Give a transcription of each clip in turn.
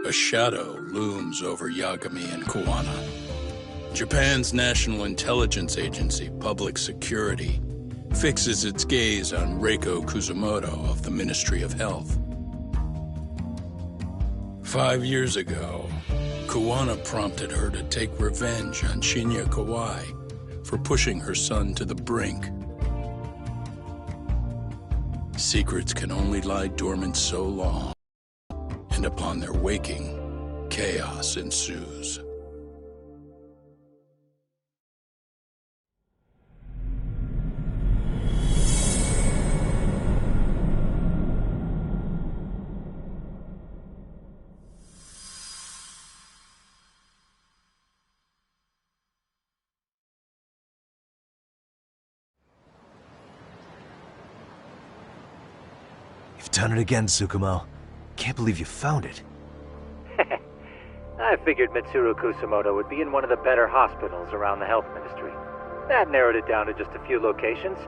a shadow looms over Yagami and Kuwana. Japan's National Intelligence Agency, Public Security, fixes its gaze on Reiko Kusumoto of the Ministry of Health. 5 years ago, Kuwana prompted her to take revenge on Shinya Kawai for pushing her son to the brink. Secrets can only lie dormant so long, and upon their waking, chaos ensues. You've done it again, Tsukumo. Can't believe you found it. I figured Mitsuru Kusumoto would be in one of the better hospitals around the health ministry. That narrowed it down to just a few locations.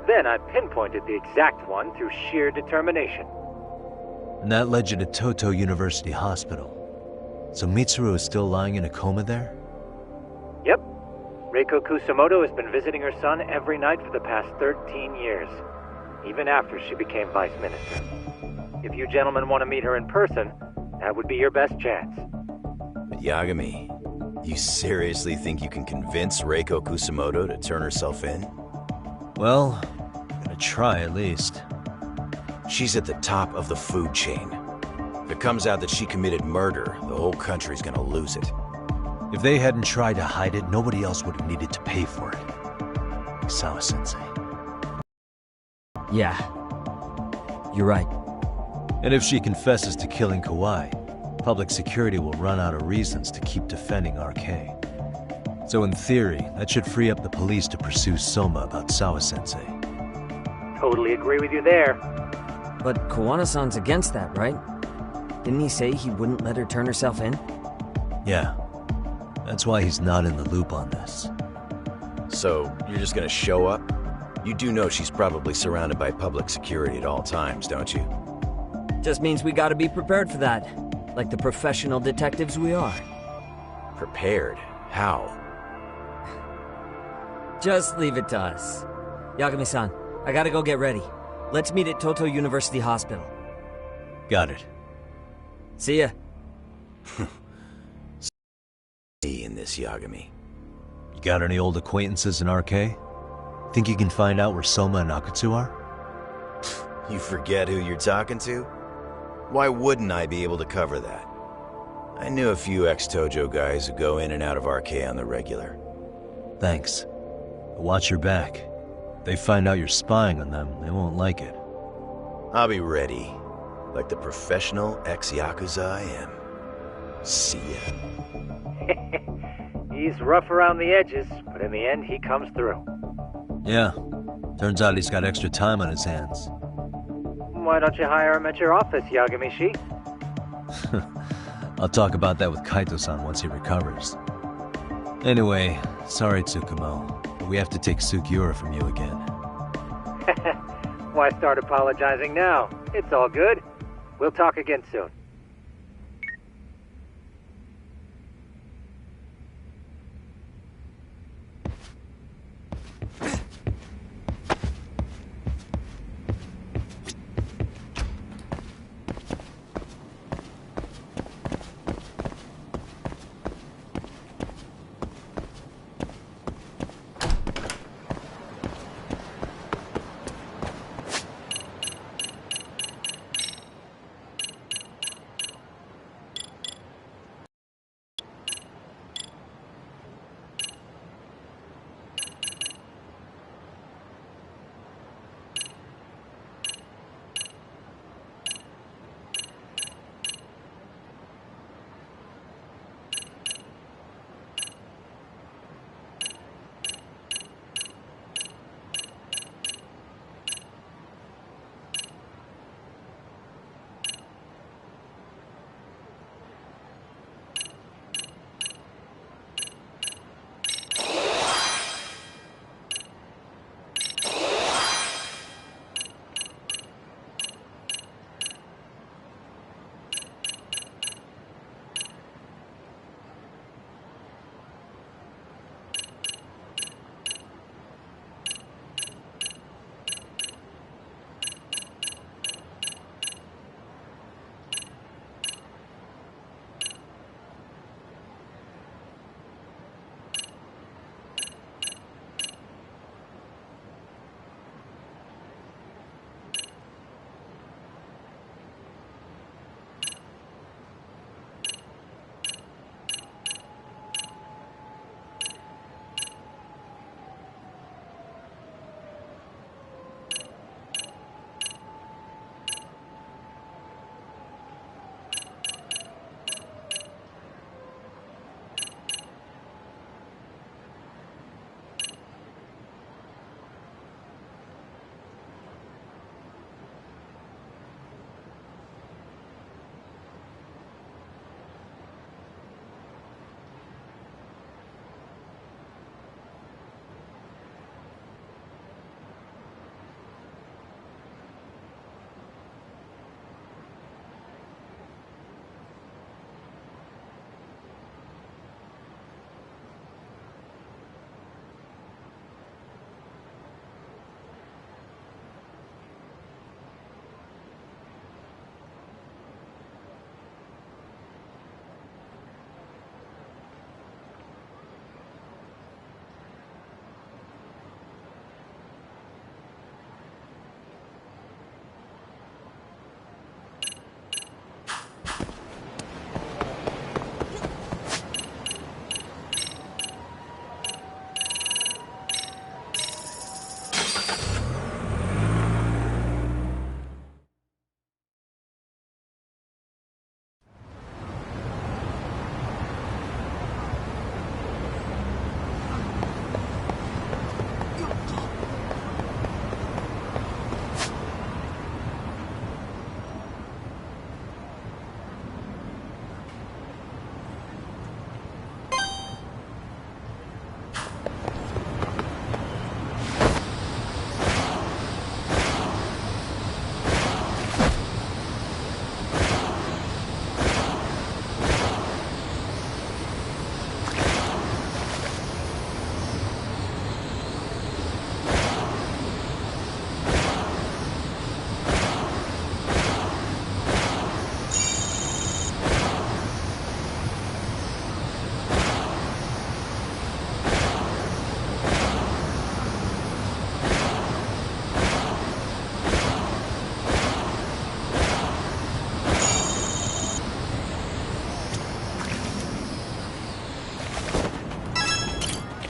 Then I pinpointed the exact one through sheer determination. And that led you to Toto University Hospital. So Mitsuru is still lying in a coma there? Yep. Reiko Kusumoto has been visiting her son every night for the past 13 years. Even after she became vice minister. If you gentlemen want to meet her in person, that would be your best chance. But Yagami, you seriously think you can convince Reiko Kusumoto to turn herself in? Well, I'm gonna try at least. She's at the top of the food chain. If it comes out that she committed murder, the whole country's gonna lose it. If they hadn't tried to hide it, nobody else would have needed to pay for it. Like Sawa-sensei. Yeah. You're right. And if she confesses to killing Kawai, public security will run out of reasons to keep defending RK. So in theory, that should free up the police to pursue Soma about Sawa-sensei. Totally agree with you there. But Kawana-san's against that, right? Didn't he say he wouldn't let her turn herself in? Yeah. That's why he's not in the loop on this. So, you're just gonna show up? You do know she's probably surrounded by public security at all times, don't you? Just means we gotta be prepared for that. Like the professional detectives we are. Prepared? How? Just leave it to us. Yagami-san, I gotta go get ready. Let's meet at Toto University Hospital. Got it. See ya. In this, Yagami. You got any old acquaintances in RK? Think you can find out where Soma and Akatsu are? You forget who you're talking to? Why wouldn't I be able to cover that? I knew a few ex-Tojo guys who go in and out of RK on the regular. Thanks. But watch your back. If they find out you're spying on them, they won't like it. I'll be ready. Like the professional ex-Yakuza I am. See ya. He's rough around the edges, but in the end he comes through. Yeah. Turns out he's got extra time on his hands. Why don't you hire him at your office, Yagami-shi? I'll talk about that with Kaito-san once he recovers. Anyway, sorry Tsukumo, but we have to take Sugiura from you again. Why start apologizing now? It's all good. We'll talk again soon.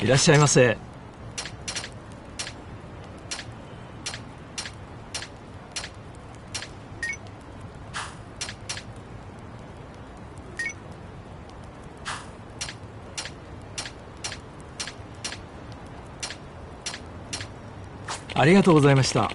いらっしゃいませ。ありがとうございました。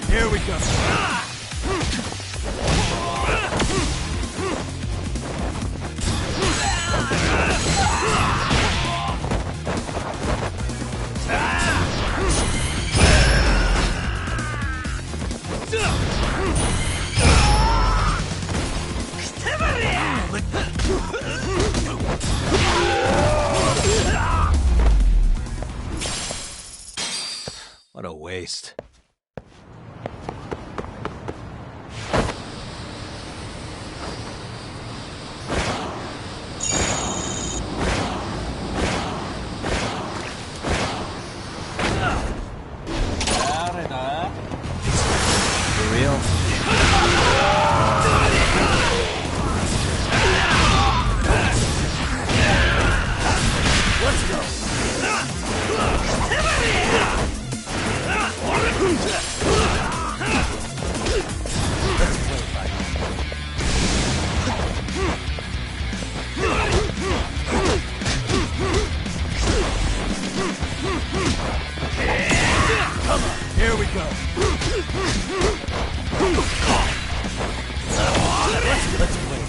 Here we go. What a waste. For real? Here we go. Let's play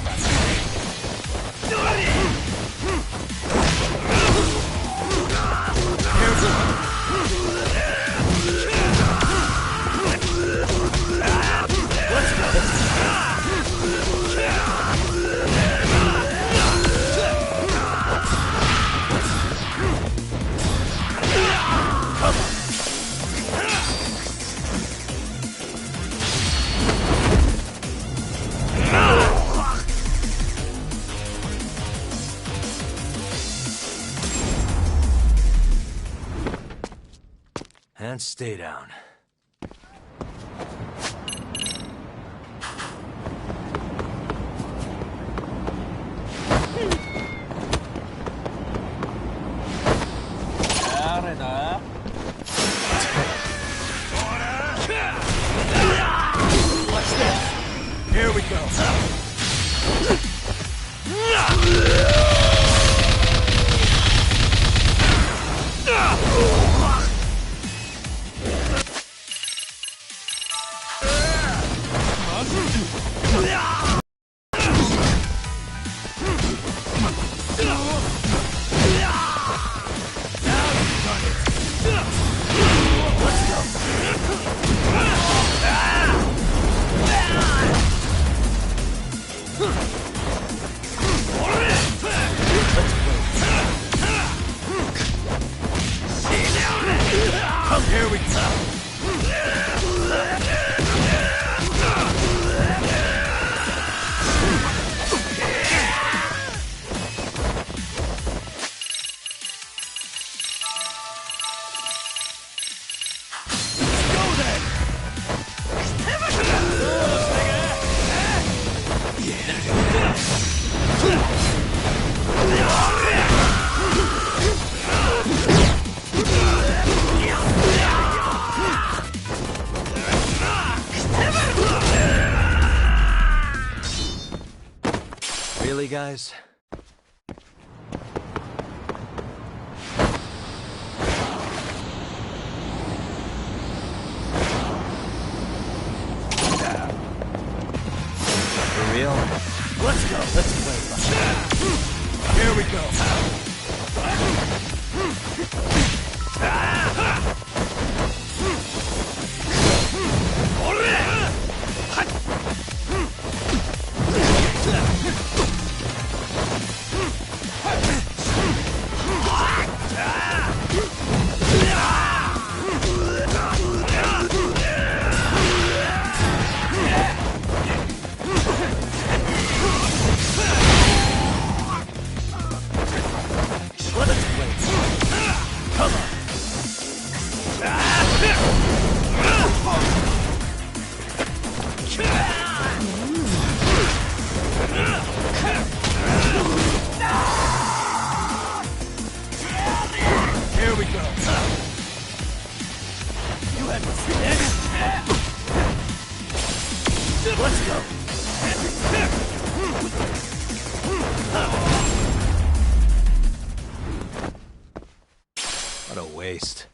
And stay down. Here we go. Here we go. Really, guys? For real? Let's go. Let's play. Here we go. What a waste.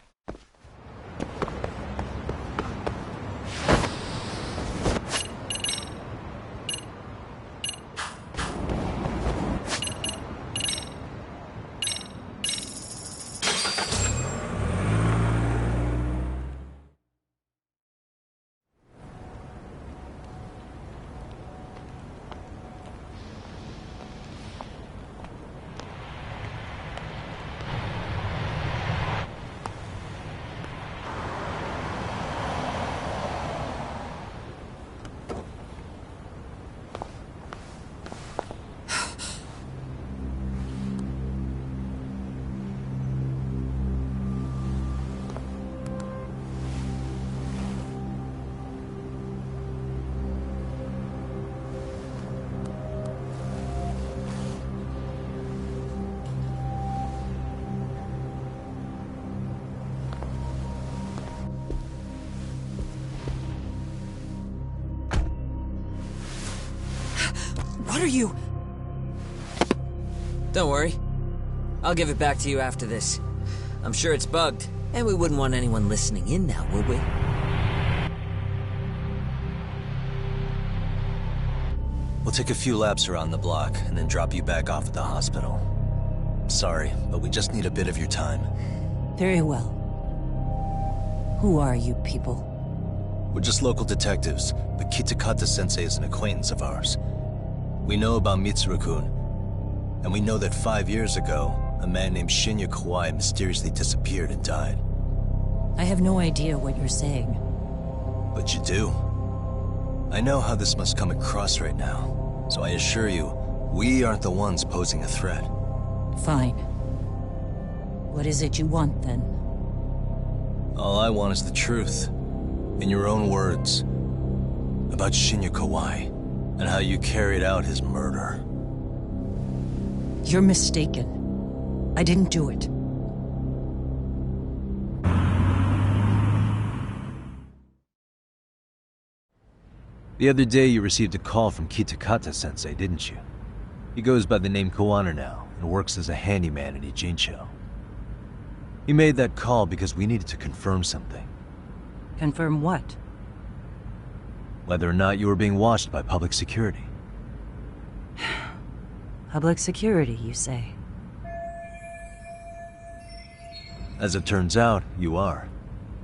What are you? Don't worry. I'll give it back to you after this. I'm sure it's bugged, and we wouldn't want anyone listening in now, would we? We'll take a few laps around the block, and then drop you back off at the hospital. Sorry, but we just need a bit of your time. Very well. Who are you people? We're just local detectives, but Kitakata-sensei is an acquaintance of ours. We know about Mitsuru-kun, and we know that 5 years ago, a man named Shinya Kawai mysteriously disappeared and died. I have no idea what you're saying. But you do. I know how this must come across right now, so I assure you, we aren't the ones posing a threat. Fine. What is it you want, then? All I want is the truth. In your own words. About Shinya Kawai, and how you carried out his murder. You're mistaken. I didn't do it. The other day you received a call from Kitakata-sensei, didn't you? He goes by the name Koana now, and works as a handyman in Ijincho. He made that call because we needed to confirm something. Confirm what? Whether or not you were being watched by public security. Public security, you say? As it turns out, you are.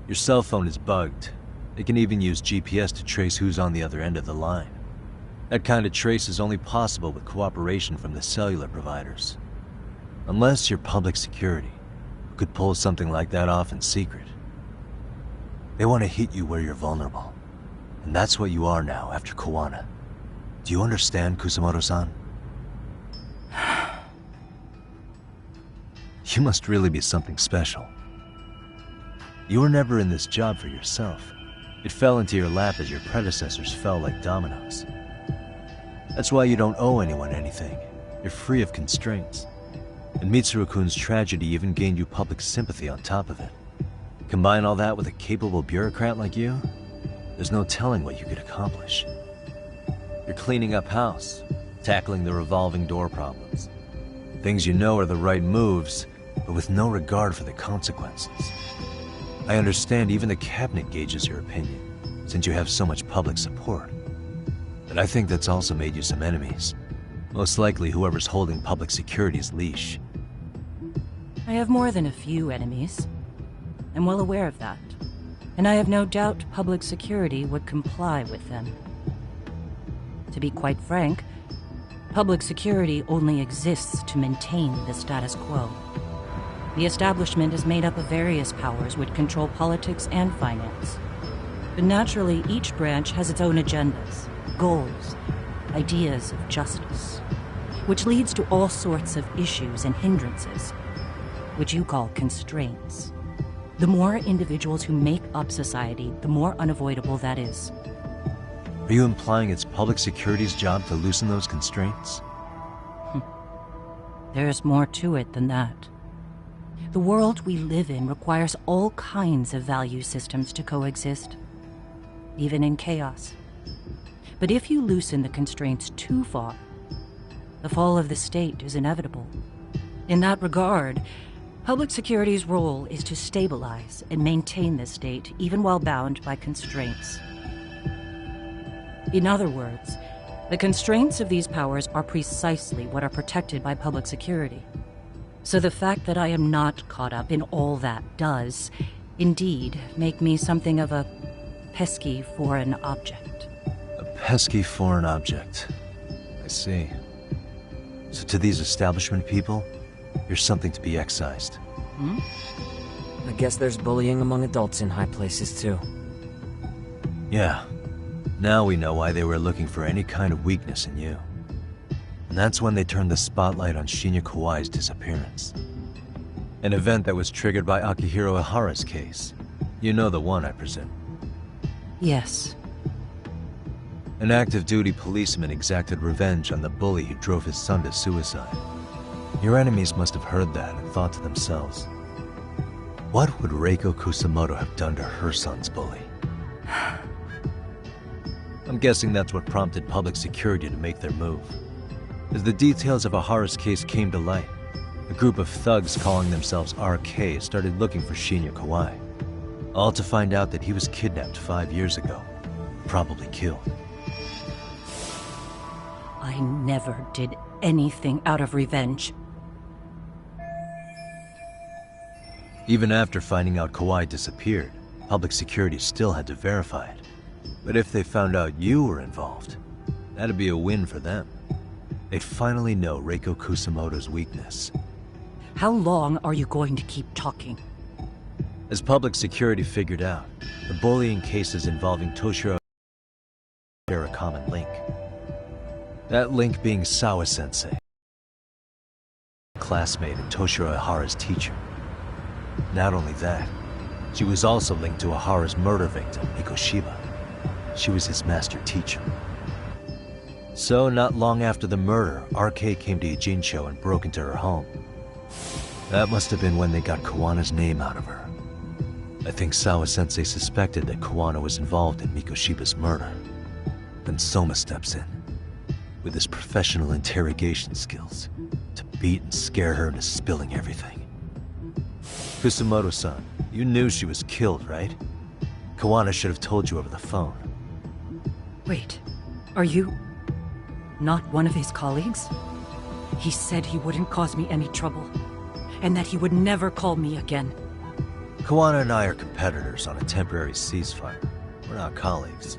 Your cell phone is bugged. It can even use GPS to trace who's on the other end of the line. That kind of trace is only possible with cooperation from the cellular providers. Unless you're public security, who could pull something like that off in secret. They want to hit you where you're vulnerable. And that's what you are now after Koana. Do you understand, Kusamoto-san? You must really be something special. You were never in this job for yourself. It fell into your lap as your predecessors fell like dominoes. That's why you don't owe anyone anything. You're free of constraints. And Mitsuru-kun's tragedy even gained you public sympathy on top of it. Combine all that with a capable bureaucrat like you, there's no telling what you could accomplish. You're cleaning up house, tackling the revolving door problems. Things you know are the right moves, but with no regard for the consequences. I understand even the cabinet gauges your opinion, since you have so much public support. But I think that's also made you some enemies. Most likely whoever's holding public security's leash. I have more than a few enemies. I'm well aware of that. And I have no doubt public security would comply with them. To be quite frank, public security only exists to maintain the status quo. The establishment is made up of various powers which control politics and finance. But naturally, each branch has its own agendas, goals, ideas of justice, which leads to all sorts of issues and hindrances, which you call constraints. The more individuals who make up society, the more unavoidable that is. Are you implying it's public security's job to loosen those constraints? There's more to it than that. The world we live in requires all kinds of value systems to coexist, even in chaos. But if you loosen the constraints too far, the fall of the state is inevitable. In that regard, Public security's role is to stabilize and maintain the state, even while bound by constraints. In other words, the constraints of these powers are precisely what are protected by public security. So the fact that I am not caught up in all that does, indeed, make me something of a pesky foreign object. A pesky foreign object. I see. So to these establishment people, you're something to be excised. Hmm? I guess there's bullying among adults in high places, too. Yeah. Now we know why they were looking for any kind of weakness in you. And that's when they turned the spotlight on Shinya Kawai's disappearance. An event that was triggered by Akihiro Ihara's case. You know the one, I presume. Yes. An active-duty policeman exacted revenge on the bully who drove his son to suicide. Your enemies must have heard that and thought to themselves, what would Reiko Kusamoto have done to her son's bully? I'm guessing that's what prompted public security to make their move. As the details of Ihara's case came to light, a group of thugs calling themselves RK started looking for Shinya Kawai. All to find out that he was kidnapped 5 years ago, probably killed. I never did anything out of revenge. Even after finding out Kawai disappeared, public security still had to verify it. But if they found out you were involved, that'd be a win for them. They'd finally know Reiko Kusamoto's weakness. How long are you going to keep talking? As public security figured out, the bullying cases involving Toshiro share a common link. That link being Sawa-sensei, classmate and Toshiro Ihara's teacher. Not only that, she was also linked to Ihara's murder victim, Mikoshiba. She was his master teacher. So, not long after the murder, RK came to Ijincho and broke into her home. That must have been when they got Kawana's name out of her. I think Sawa-sensei suspected that Kawana was involved in Mikoshiba's murder. Then Soma steps in, with his professional interrogation skills, to beat and scare her into spilling everything. Kusamoto-san, you knew she was killed, right? Kawana should have told you over the phone. Wait, are you not one of his colleagues? He said he wouldn't cause me any trouble, and that he would never call me again. Kawana and I are competitors on a temporary ceasefire. We're not colleagues.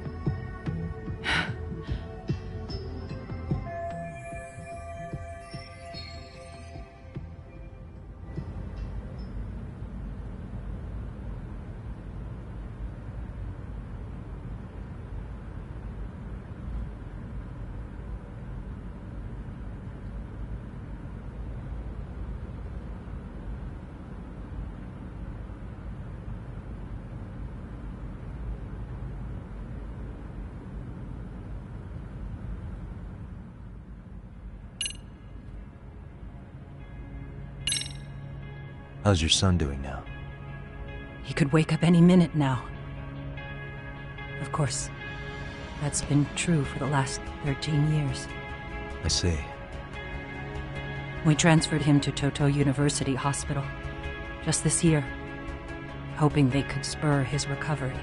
How's your son doing now? He could wake up any minute now. Of course, that's been true for the last 13 years. I see. We transferred him to Toto University Hospital just this year, hoping they could spur his recovery.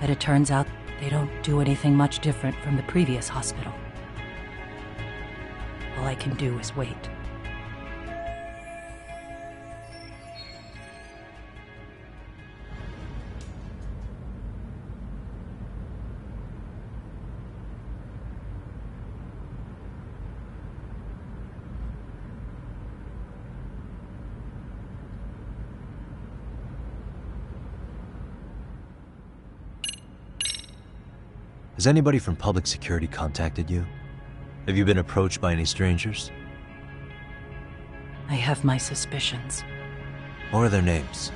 But it turns out they don't do anything much different from the previous hospital. All I can do is wait. Has anybody from public security contacted you? Have you been approached by any strangers? I have my suspicions. What are their names?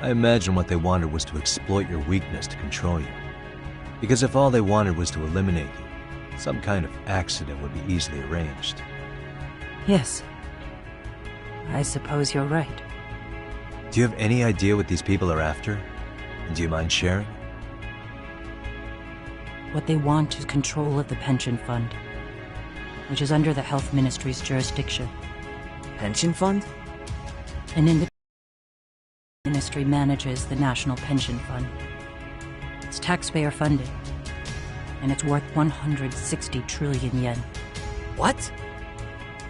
I imagine what they wanted was to exploit your weakness to control you. Because if all they wanted was to eliminate you, some kind of accident would be easily arranged. Yes. I suppose you're right. Do you have any idea what these people are after? And do you mind sharing? What they want is control of the pension fund, which is under the Health Ministry's jurisdiction. pension fund? An independent ministry manages the National Pension Fund. It's taxpayer funded, and it's worth 160 trillion yen. What?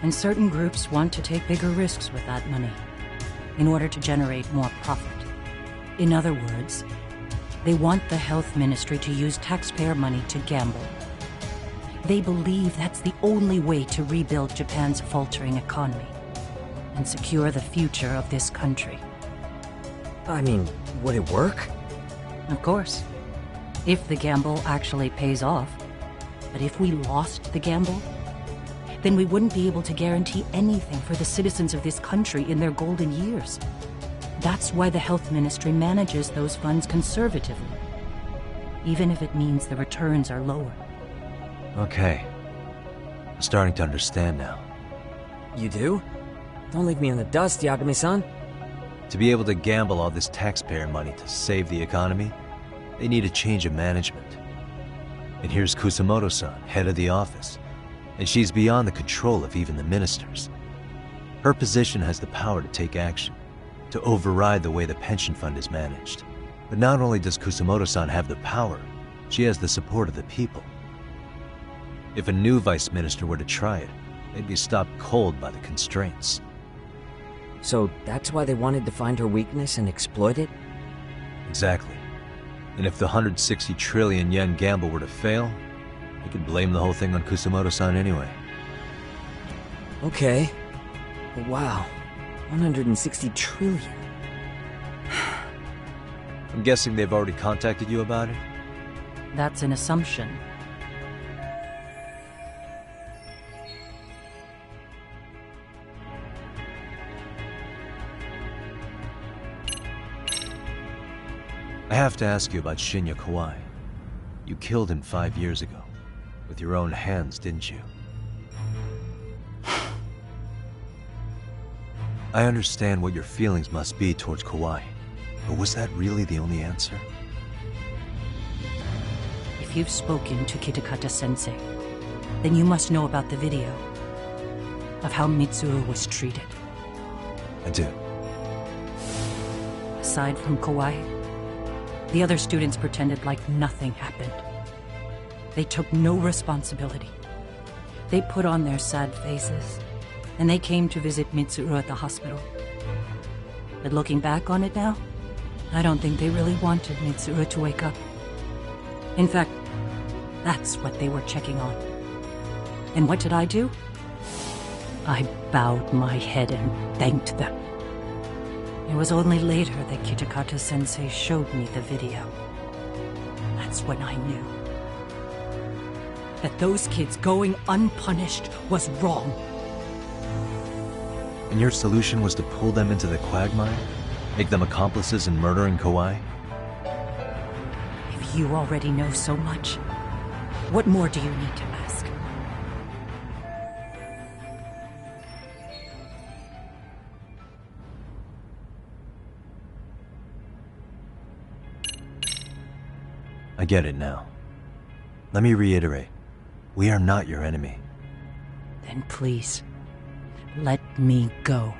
And certain groups want to take bigger risks with that money in order to generate more profit. In other words, they want the health ministry to use taxpayer money to gamble. They believe that's the only way to rebuild Japan's faltering economy and secure the future of this country. I mean, would it work? Of course, if the gamble actually pays off. But if we lost the gamble, then we wouldn't be able to guarantee anything for the citizens of this country in their golden years. That's why the health ministry manages those funds conservatively, even if it means the returns are lower. Okay. I'm starting to understand now. You do? Don't leave me in the dust, Yagami-san. To be able to gamble all this taxpayer money to save the economy, they need a change of management. And here's Kusamoto-san, head of the office, and she's beyond the control of even the ministers. Her position has the power to take action, to override the way the pension fund is managed. But not only does Kusamoto-san have the power, she has the support of the people. If a new vice minister were to try it, they'd be stopped cold by the constraints. So that's why they wanted to find her weakness and exploit it? Exactly. And if the 160 trillion yen gamble were to fail, they could blame the whole thing on Kusamoto-san anyway. Okay. But wow. 160 trillion. I'm guessing they've already contacted you about it? That's an assumption. I have to ask you about Shinya Kawai. You killed him 5 years ago. With your own hands, didn't you? I understand what your feelings must be towards Kawai, but was that really the only answer? If you've spoken to Kitakata-sensei, then you must know about the video of how Mitsuru was treated. I do. Aside from Kawai, the other students pretended like nothing happened. They took no responsibility. They put on their sad faces, and they came to visit Mitsuru at the hospital. But looking back on it now, I don't think they really wanted Mitsuru to wake up. In fact, that's what they were checking on. And what did I do? I bowed my head and thanked them. It was only later that Kitakata-sensei showed me the video. That's when I knew that those kids going unpunished was wrong. And your solution was to pull them into the quagmire? Make them accomplices in murdering Kawai? If you already know so much, what more do you need to ask? I get it now. Let me reiterate. We are not your enemy. Then please, let me go.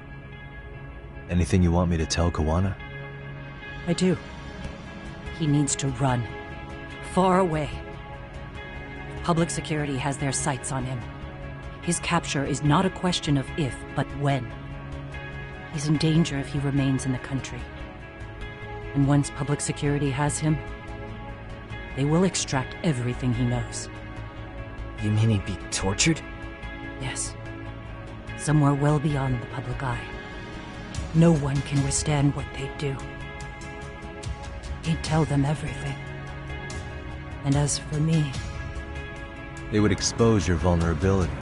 Anything you want me to tell Kawana? I do. He needs to run. Far away. Public security has their sights on him. His capture is not a question of if, but when. He's in danger if he remains in the country. And once public security has him, they will extract everything he knows. You mean he'd be tortured? Yes. Somewhere well beyond the public eye. No one can withstand what they do. He'd tell them everything. And as for me... They would expose your vulnerability,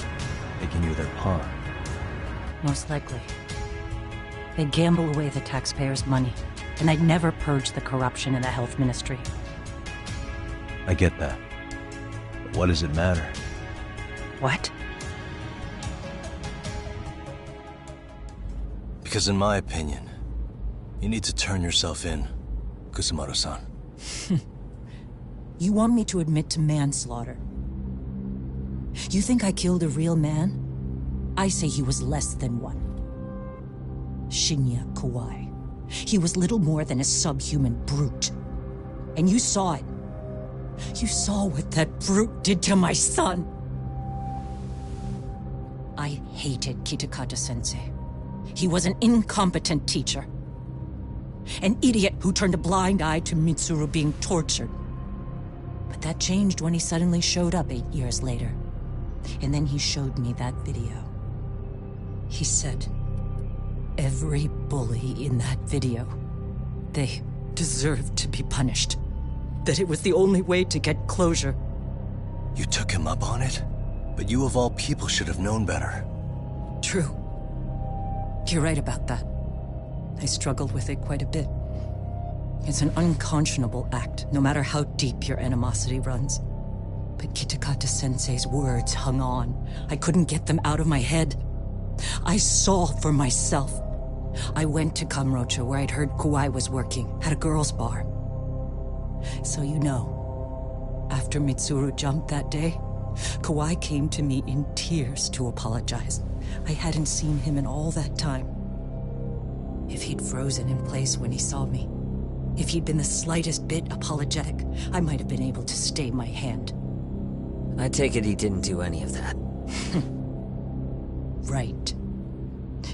making you their pawn. Most likely. They'd gamble away the taxpayers' money, and I'd never purge the corruption in the health ministry. I get that. But what does it matter? What? Because in my opinion, you need to turn yourself in, Kusamoto-san. You want me to admit to manslaughter? You think I killed a real man? I say he was less than one. Shinya Kawai. He was little more than a subhuman brute. And you saw it. You saw what that brute did to my son. I hated Kitakata-sensei. He was an incompetent teacher. An idiot who turned a blind eye to Mitsuru being tortured. But that changed when he suddenly showed up 8 years later. And then he showed me that video. He said, every bully in that video, they deserved to be punished. That it was the only way to get closure. You took him up on it? But you of all people should have known better. True. You're right about that. I struggled with it quite a bit. It's an unconscionable act, no matter how deep your animosity runs. But Kitakata-sensei's words hung on. I couldn't get them out of my head. I saw for myself. I went to Kamurocho, where I'd heard Kawai was working, at a girls' bar. So you know, after Mitsuru jumped that day, Kawai came to me in tears to apologize. I hadn't seen him in all that time. If he'd frozen in place when he saw me, if he'd been the slightest bit apologetic, I might have been able to stay my hand. I take it he didn't do any of that. Right.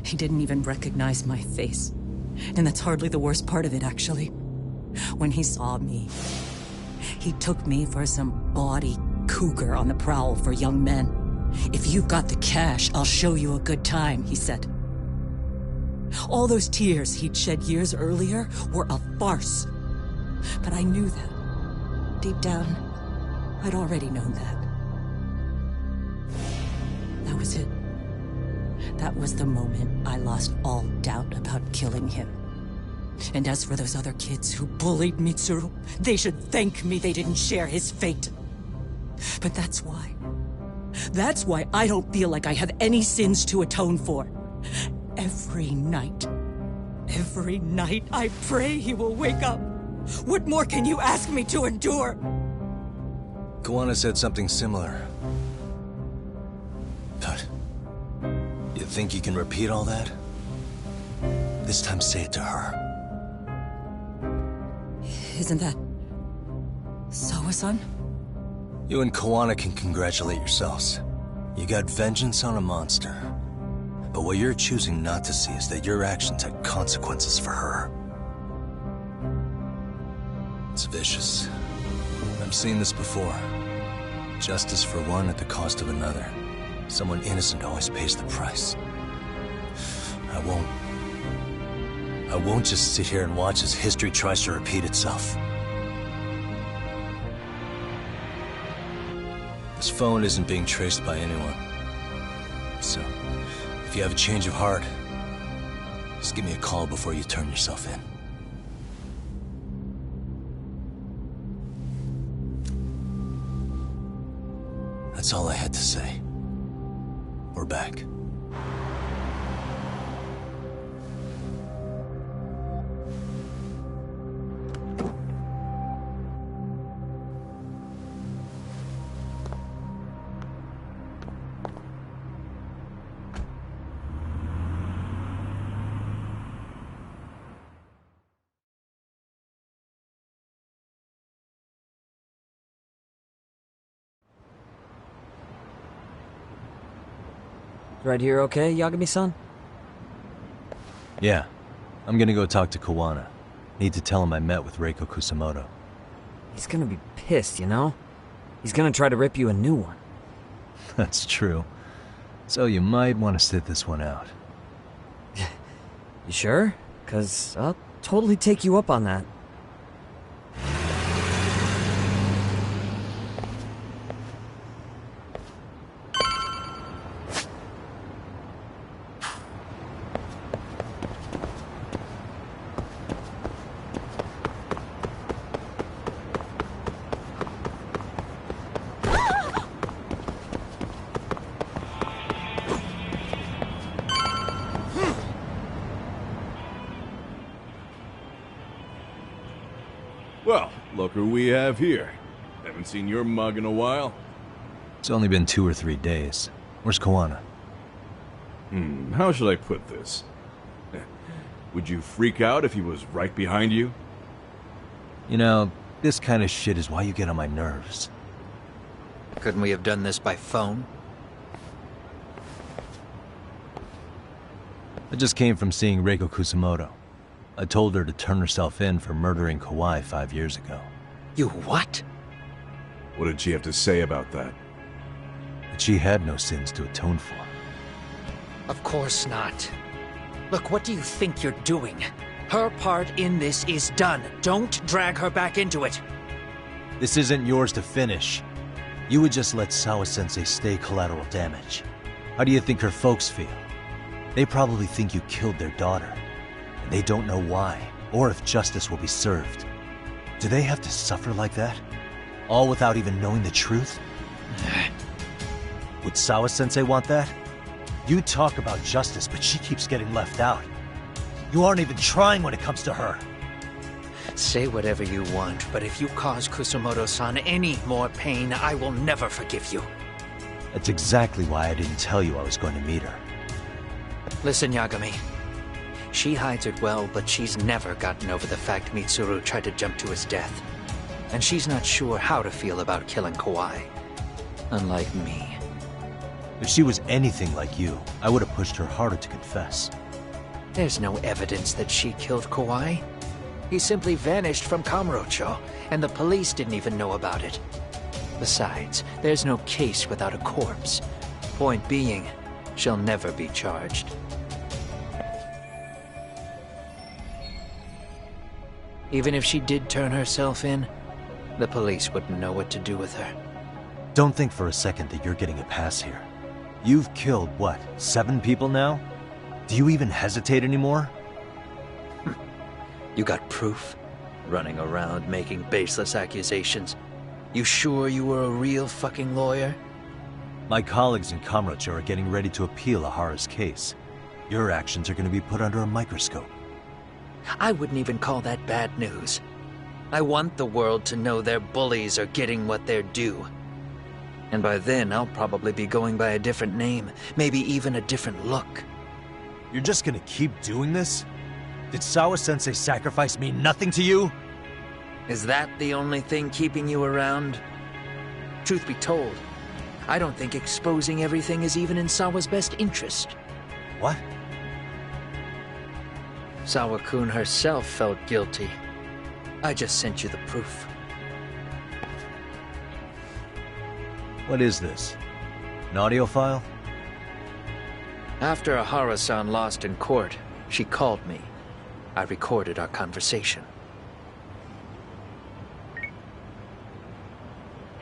He didn't even recognize my face. And that's hardly the worst part of it, actually. When he saw me, he took me for some bawdy cougar on the prowl for young men. If you've got the cash, I'll show you a good time, he said. All those tears he'd shed years earlier were a farce. But I knew that. Deep down, I'd already known that. That was it. That was the moment I lost all doubt about killing him. And as for those other kids who bullied Mitsuru, they should thank me they didn't share his fate. But that's why. That's why I don't feel like I have any sins to atone for. Every night I pray he will wake up. What more can you ask me to endure? Kawana said something similar. But you think you can repeat all that? This time say it to her. Isn't that Sawa-san? You and Kawana can congratulate yourselves. You got vengeance on a monster. But what you're choosing not to see is that your actions had consequences for her. It's vicious. I've seen this before. Justice for one at the cost of another. Someone innocent always pays the price. I won't just sit here and watch as history tries to repeat itself. This phone isn't being traced by anyone. So, if you have a change of heart, just give me a call before you turn yourself in. That's all I had to say. We're back. Right here okay, Yagami-san? Yeah. I'm gonna go talk to Kawana. Need to tell him I met with Reiko Kusamoto. He's gonna be pissed, you know? He's gonna try to rip you a new one. That's true. So you might want to sit this one out. You sure? 'Cause I'll totally take you up on that. Well, look who we have here. Haven't seen your mug in a while. It's only been 2 or 3 days. Where's Kawana? How should I put this? Would you freak out if he was right behind you? You know, this kind of shit is why you get on my nerves. Couldn't we have done this by phone? I just came from seeing Reiko Kusamoto. I told her to turn herself in for murdering Kawhi 5 years ago. You what? What did she have to say about that? That she had no sins to atone for. Of course not. Look, what do you think you're doing? Her part in this is done. Don't drag her back into it. This isn't yours to finish. You would just let Sawa-sensei stay collateral damage. How do you think her folks feel? They probably think you killed their daughter, and they don't know why, or if justice will be served. Do they have to suffer like that? All without even knowing the truth? Would Sawa-sensei want that? You talk about justice, but she keeps getting left out. You aren't even trying when it comes to her. Say whatever you want, but if you cause Kusamoto-san any more pain, I will never forgive you. That's exactly why I didn't tell you I was going to meet her. Listen, Yagami. She hides it well, but she's never gotten over the fact Mitsuru tried to jump to his death. And she's not sure how to feel about killing Kawhi. Unlike me. If she was anything like you, I would have pushed her harder to confess. There's no evidence that she killed Kawhi. He simply vanished from Kamurocho, and the police didn't even know about it. Besides, there's no case without a corpse. Point being, she'll never be charged. Even if she did turn herself in, the police wouldn't know what to do with her. Don't think for a second that you're getting a pass here. You've killed, what, 7 people now? Do you even hesitate anymore? You got proof? Running around making baseless accusations. You sure you were a real fucking lawyer? My colleagues in Kamurocho are getting ready to appeal Ahara's case. Your actions are going to be put under a microscope. I wouldn't even call that bad news. I want the world to know their bullies are getting what they're due. And by then, I'll probably be going by a different name, maybe even a different look. You're just gonna keep doing this? Did Sawa-sensei's sacrifice mean nothing to you? Is that the only thing keeping you around? Truth be told, I don't think exposing everything is even in Sawa's best interest. What? Sawa-kun herself felt guilty. I just sent you the proof. What is this? An audio file? After Ahara-san lost in court, she called me. I recorded our conversation.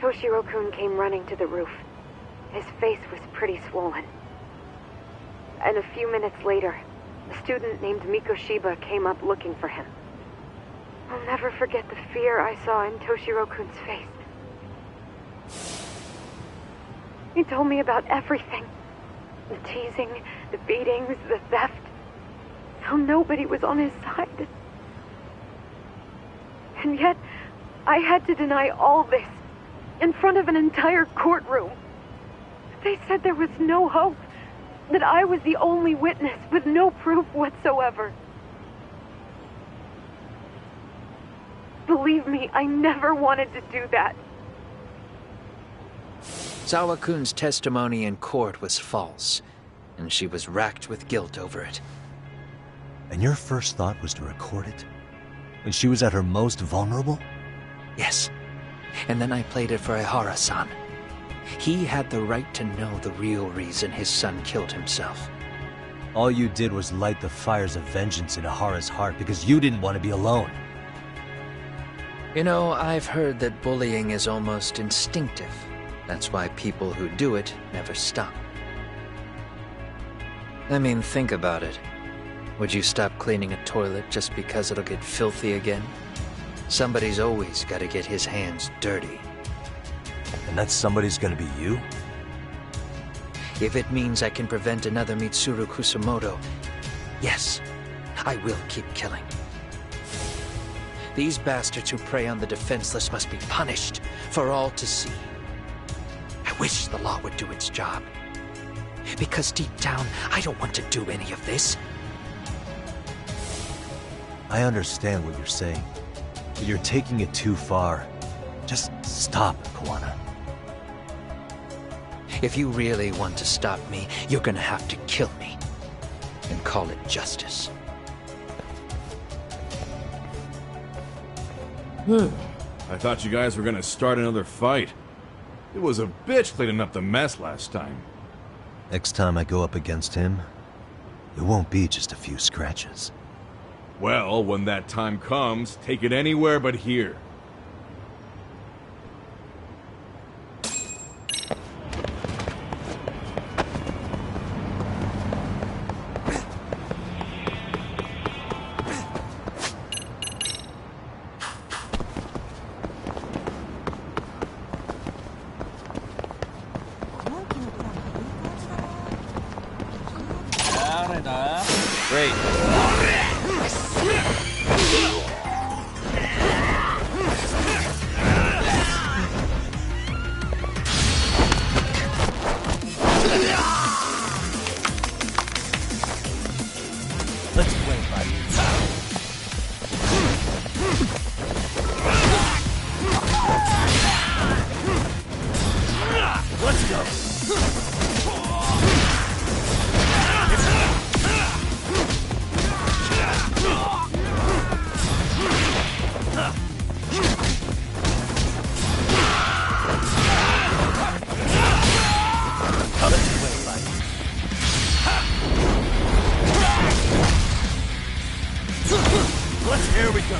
Toshiro-kun came running to the roof. His face was pretty swollen. And a few minutes later, a student named Mikoshiba came up looking for him. I'll never forget the fear I saw in Toshiro-kun's face. He told me about everything. The teasing, the beatings, the theft. How nobody was on his side. And yet, I had to deny all this in front of an entire courtroom. They said there was no hope, that I was the only witness with no proof whatsoever. Believe me, I never wanted to do that. Sawa-kun's testimony in court was false, and she was racked with guilt over it. And your first thought was to record it? When she was at her most vulnerable? Yes. And then I played it for Ahara-san. He had the right to know the real reason his son killed himself. All you did was light the fires of vengeance in Ahara's heart because you didn't want to be alone. You know, I've heard that bullying is almost instinctive. That's why people who do it never stop. I mean, think about it. Would you stop cleaning a toilet just because it'll get filthy again? Somebody's always got to get his hands dirty. And that somebody's gonna be you? If it means I can prevent another Mitsuru Kusamoto, yes, I will keep killing. These bastards who prey on the defenseless must be punished for all to see. I wish the law would do its job. Because deep down, I don't want to do any of this. I understand what you're saying, but you're taking it too far. Just stop, Koana. If you really want to stop me, you're gonna have to kill me. And call it justice. I thought you guys were gonna start another fight. It was a bitch cleaning up the mess last time. Next time I go up against him, it won't be just a few scratches. Well, when that time comes, take it anywhere but here. Great. Let's play, buddy. Let's go. Here we go.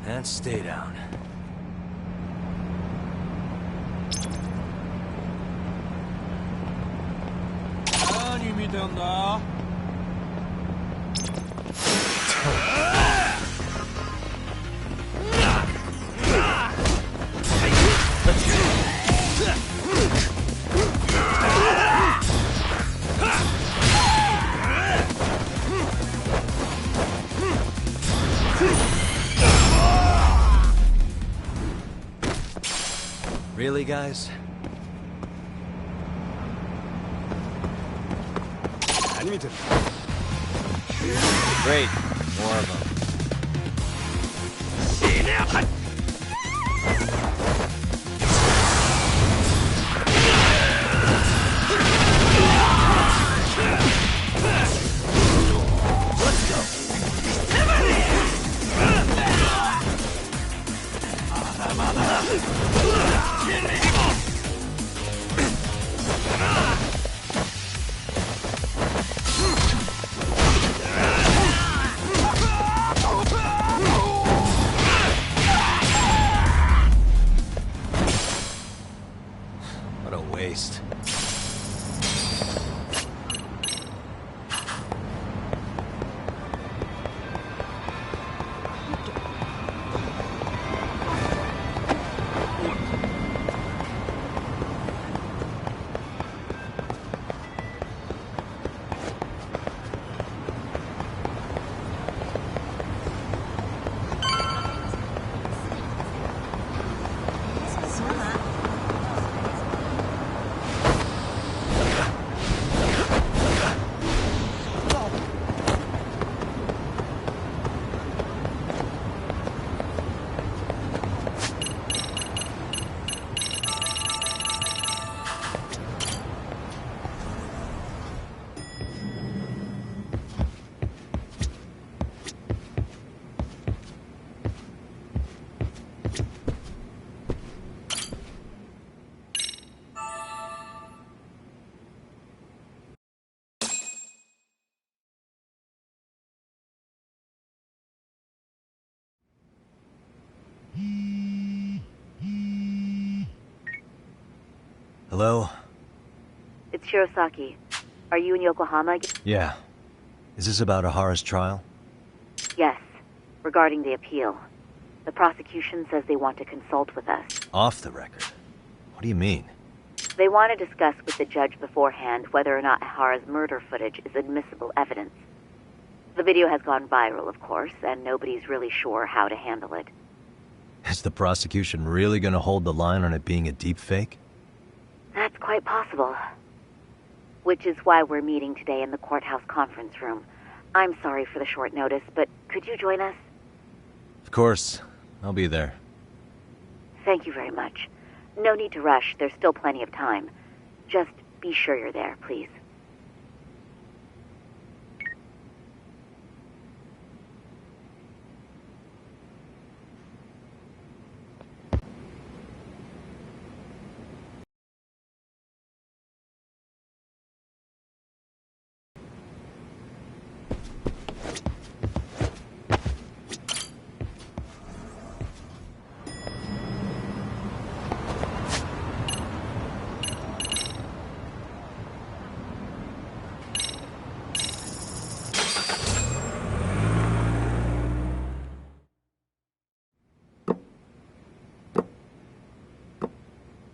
And stay down. Really, guys? Great. More of them. Hello? It's Shirosaki. Are you in Yokohama again? Yeah. Is this about Ahara's trial? Yes. Regarding the appeal. The prosecution says they want to consult with us. Off the record? What do you mean? They want to discuss with the judge beforehand whether or not Ahara's murder footage is admissible evidence. The video has gone viral, of course, and nobody's really sure how to handle it. Is the prosecution really going to hold the line on it being a deepfake? That's quite possible. Which is why we're meeting today in the courthouse conference room. I'm sorry for the short notice, but could you join us? Of course. I'll be there. Thank you very much. No need to rush. There's still plenty of time. Just be sure you're there, please.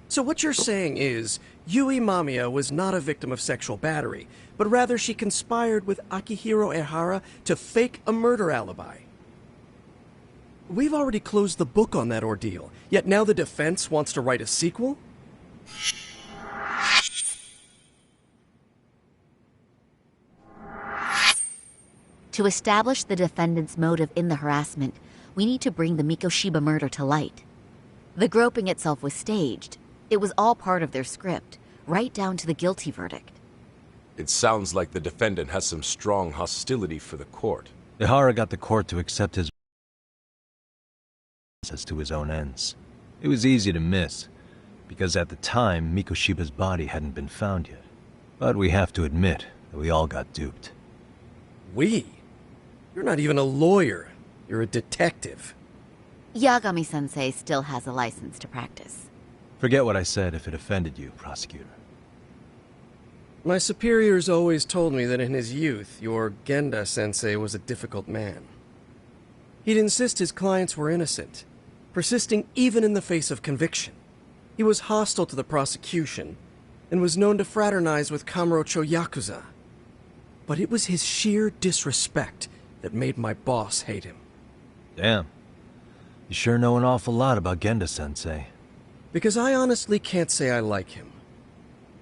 So what you're saying is, Yui Mamiya was not a victim of sexual battery, but rather she conspired with Akihiro Ehara to fake a murder alibi. We've already closed the book on that ordeal, yet now the defense wants to write a sequel? To establish the defendant's motive in the harassment, we need to bring the Mikoshiba murder to light. The groping itself was staged. It was all part of their script, right down to the guilty verdict. It sounds like the defendant has some strong hostility for the court. Ehara got the court to accept his as to his own ends. It was easy to miss, because at the time, Mikoshiba's body hadn't been found yet. But we have to admit that we all got duped. We? You're not even a lawyer. You're a detective. Yagami-sensei still has a license to practice. Forget what I said if it offended you, prosecutor. My superiors always told me that in his youth, your Genda-sensei was a difficult man. He'd insist his clients were innocent, persisting even in the face of conviction. He was hostile to the prosecution, and was known to fraternize with Kamurocho Yakuza. But it was his sheer disrespect that made my boss hate him. Damn. You sure know an awful lot about Genda-sensei. Because I honestly can't say I like him.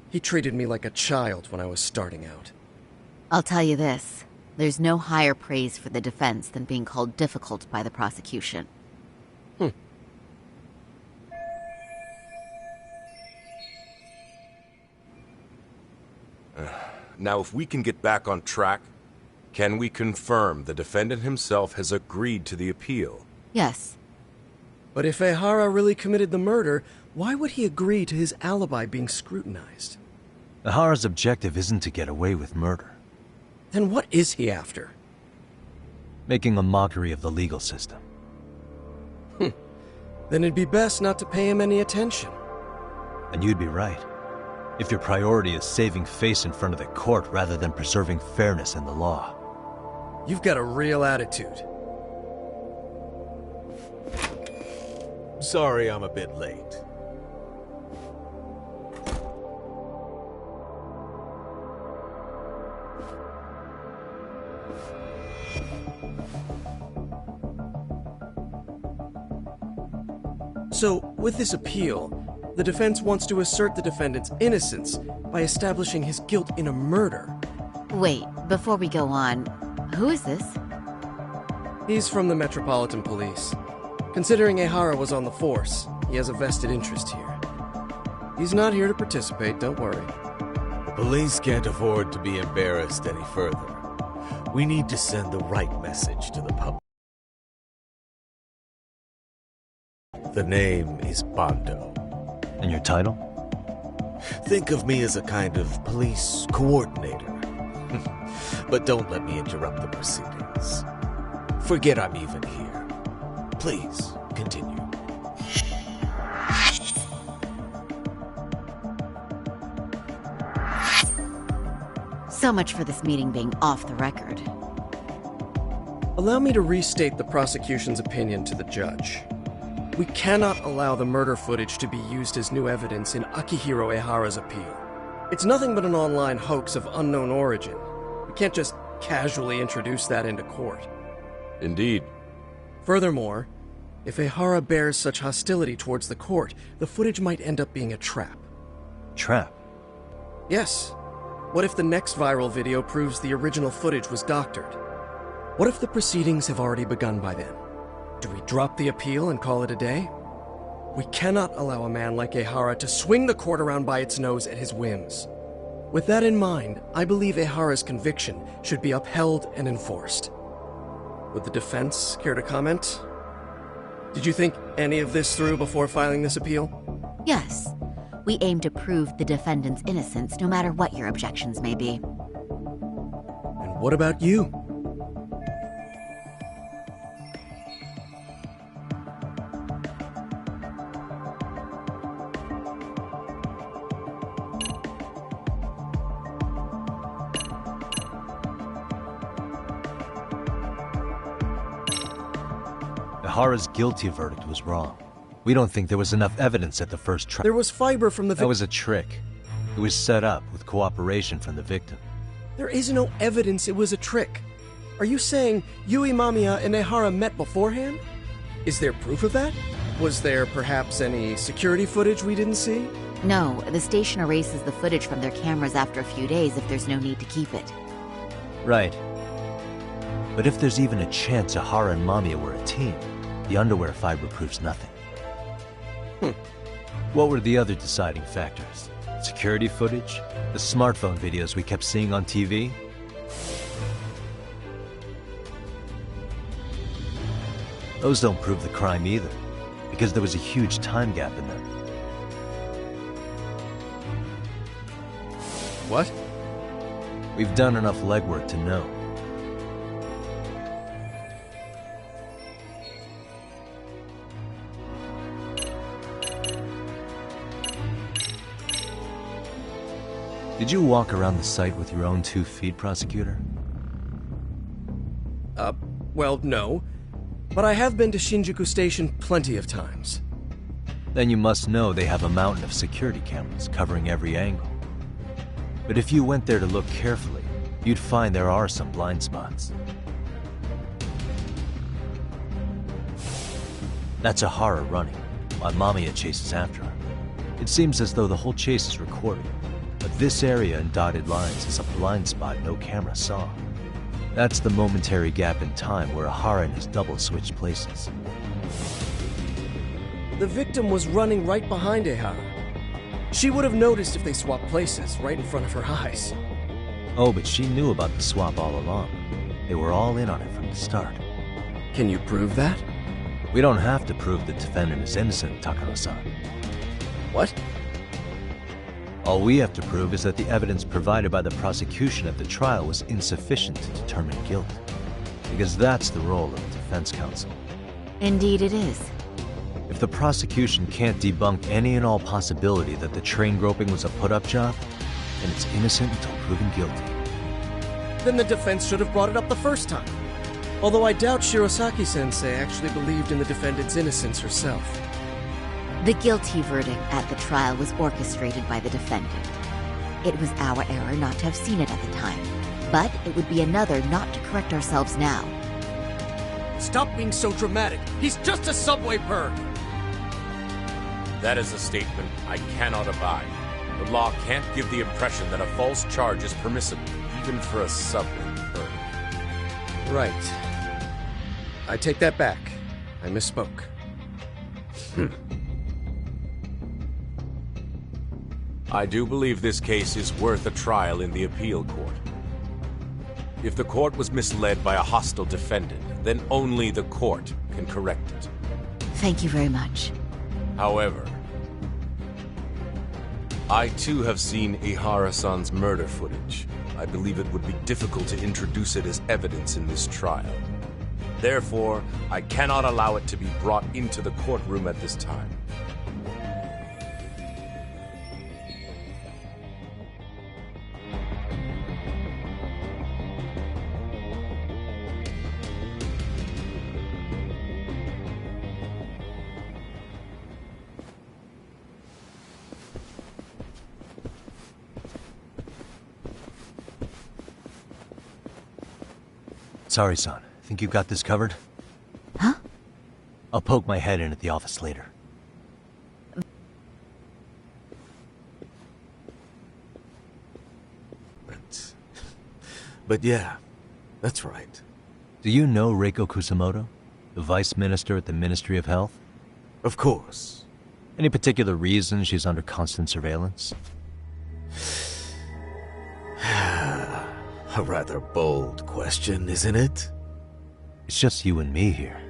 He treated me like a child when I was starting out. I'll tell you this. There's no higher praise for the defense than being called difficult by the prosecution. Now, if we can get back on track, can we confirm the defendant himself has agreed to the appeal? Yes. But if Ehara really committed the murder, why would he agree to his alibi being scrutinized? Ehara's objective isn't to get away with murder. Then what is he after? Making a mockery of the legal system. Then it'd be best not to pay him any attention. And you'd be right. If your priority is saving face in front of the court rather than preserving fairness in the law. You've got a real attitude. Sorry I'm a bit late. So, with this appeal, the defense wants to assert the defendant's innocence by establishing his guilt in a murder. Wait, before we go on, who is this? He's from the Metropolitan Police. Considering Ehara was on the force, he has a vested interest here. He's not here to participate, don't worry. The police can't afford to be embarrassed any further. We need to send the right message to the public. The name is Bando. And your title? Think of me as a kind of police coordinator. But don't let me interrupt the proceedings. Forget I'm even here. Please, continue. So much for this meeting being off the record. Allow me to restate the prosecution's opinion to the judge. We cannot allow the murder footage to be used as new evidence in Akihiro Ehara's appeal. It's nothing but an online hoax of unknown origin. We can't just casually introduce that into court. Indeed. Furthermore, if Ehara bears such hostility towards the court, the footage might end up being a trap. Trap? Yes. What if the next viral video proves the original footage was doctored? What if the proceedings have already begun by then? Do we drop the appeal and call it a day? We cannot allow a man like Ehara to swing the court around by its nose at his whims. With that in mind, I believe Ehara's conviction should be upheld and enforced. Would the defense care to comment? Did you think any of this through before filing this appeal? Yes. We aim to prove the defendant's innocence no matter what your objections may be. And what about you? Ehara's guilty verdict was wrong. We don't think there was enough evidence at the first trial. There was fiber from the That was a trick. It was set up with cooperation from the victim. There is no evidence it was a trick. Are you saying Yui Mamiya and Ehara met beforehand? Is there proof of that? Was there perhaps any security footage we didn't see? No, the station erases the footage from their cameras after a few days if there's no need to keep it. Right. But if there's even a chance Ehara and Mamiya were a team, the underwear fiber proves nothing. What were the other deciding factors? Security footage? The smartphone videos we kept seeing on TV? Those don't prove the crime either, because there was a huge time gap in them. What? We've done enough legwork to know. Did you walk around the site with your own 2 feet, prosecutor? Well, no. But I have been to Shinjuku Station plenty of times. Then you must know they have a mountain of security cameras covering every angle. But if you went there to look carefully, you'd find there are some blind spots. That's Ehara running, while Mamiya chases after her. It seems as though the whole chase is recorded. But this area in dotted lines is a blind spot no camera saw. That's the momentary gap in time where Ehara and his double switched places. The victim was running right behind Ehara. She would have noticed if they swapped places right in front of her eyes. Oh, but she knew about the swap all along. They were all in on it from the start. Can you prove that? We don't have to prove the defendant is innocent, Takano-san. What? All we have to prove is that the evidence provided by the prosecution at the trial was insufficient to determine guilt. Because that's the role of the defense counsel. Indeed it is. If the prosecution can't debunk any and all possibility that the train groping was a put-up job, then it's innocent until proven guilty. Then the defense should have brought it up the first time. Although I doubt Shirosaki-sensei actually believed in the defendant's innocence herself. The guilty verdict at the trial was orchestrated by the defendant. It was our error not to have seen it at the time, but it would be another not to correct ourselves now. Stop being so dramatic. He's just a subway bird. That is a statement I cannot abide. The law can't give the impression that a false charge is permissible, even for a subway bird. Right. I take that back. I misspoke. I do believe this case is worth a trial in the appeal court. If the court was misled by a hostile defendant, then only the court can correct it. Thank you very much. However, I too have seen Ihara-san's murder footage. I believe it would be difficult to introduce it as evidence in this trial. Therefore, I cannot allow it to be brought into the courtroom at this time. Matsari-san, think you've got this covered? Huh? I'll poke my head in at the office later. But yeah, that's right. Do you know Reiko Kusamoto, the Vice Minister at the Ministry of Health? Of course. Any particular reason she's under constant surveillance? A rather bold question, isn't it? It's just you and me here.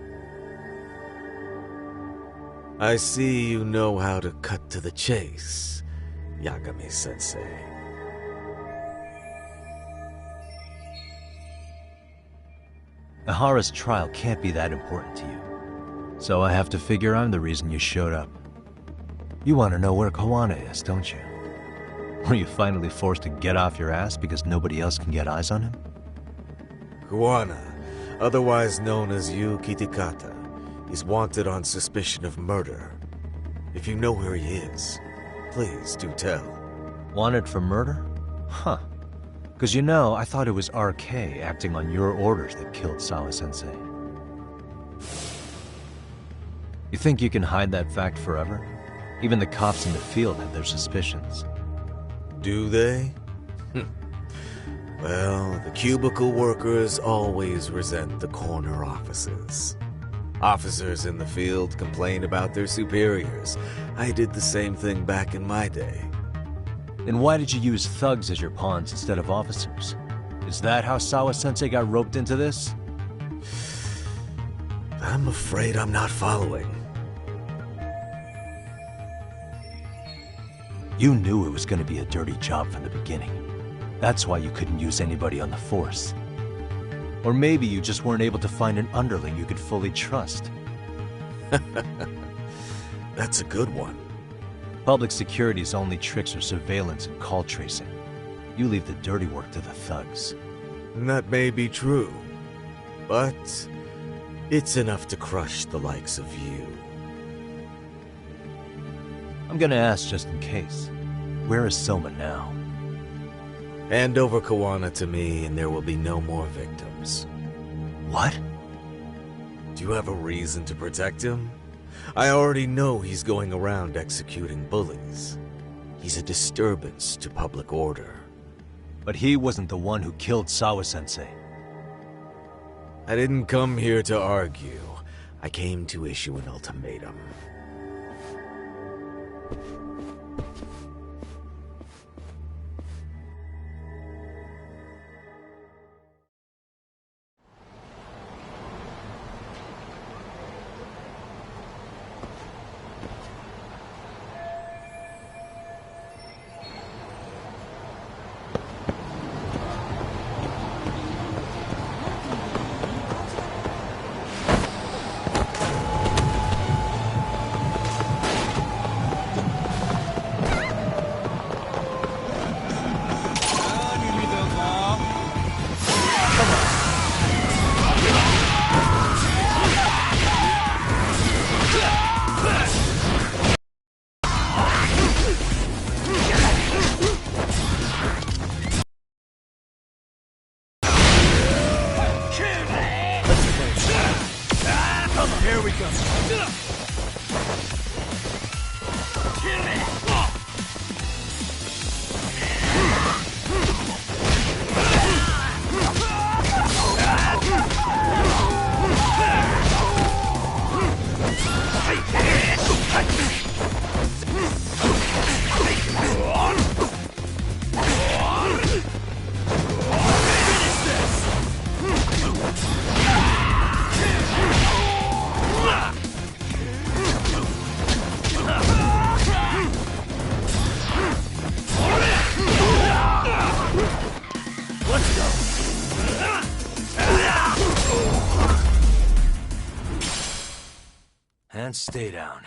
I see you know how to cut to the chase, Yagami-sensei. Ihara's trial can't be that important to you. So I have to figure I'm the reason you showed up. You want to know where Kawana is, don't you? Were you finally forced to get off your ass because nobody else can get eyes on him? Kawana, otherwise known as Yu Kitakata, is wanted on suspicion of murder. If you know where he is, please do tell. Wanted for murder? Huh. Because you know, I thought it was RK acting on your orders that killed Sawa-sensei. You think you can hide that fact forever? Even the cops in the field have their suspicions. Do they? Well, the cubicle workers always resent the corner offices. Officers in the field complain about their superiors. I did the same thing back in my day. Then why did you use thugs as your pawns instead of officers? Is that how Sawa-sensei got roped into this? I'm afraid I'm not following. You knew it was going to be a dirty job from the beginning. That's why you couldn't use anybody on the force. Or maybe you just weren't able to find an underling you could fully trust. That's a good one. Public security's only tricks are surveillance and call tracing. You leave the dirty work to the thugs. That may be true, but it's enough to crush the likes of you. I'm gonna ask just in case. Where is Soma now? Hand over Kawana to me and there will be no more victims. What? Do you have a reason to protect him? I already know he's going around executing bullies. He's a disturbance to public order. But he wasn't the one who killed Sawa-sensei. I didn't come here to argue. I came to issue an ultimatum. And stay down.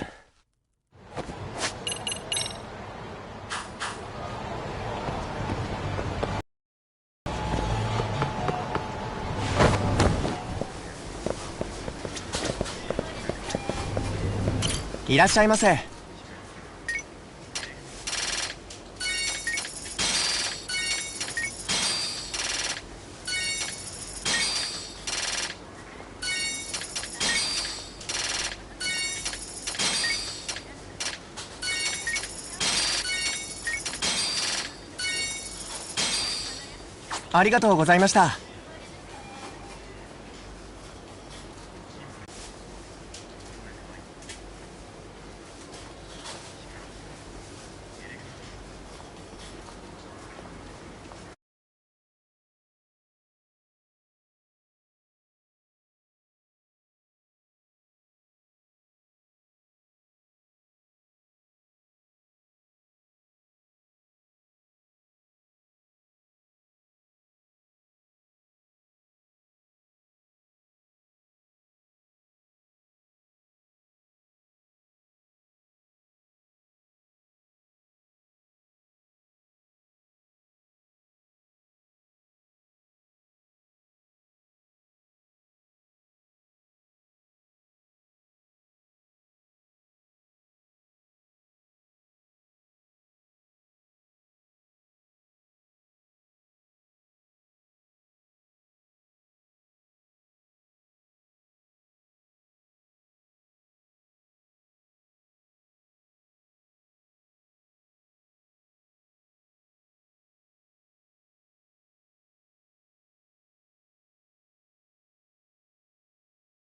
いらっしゃいませ。ありがとうございました。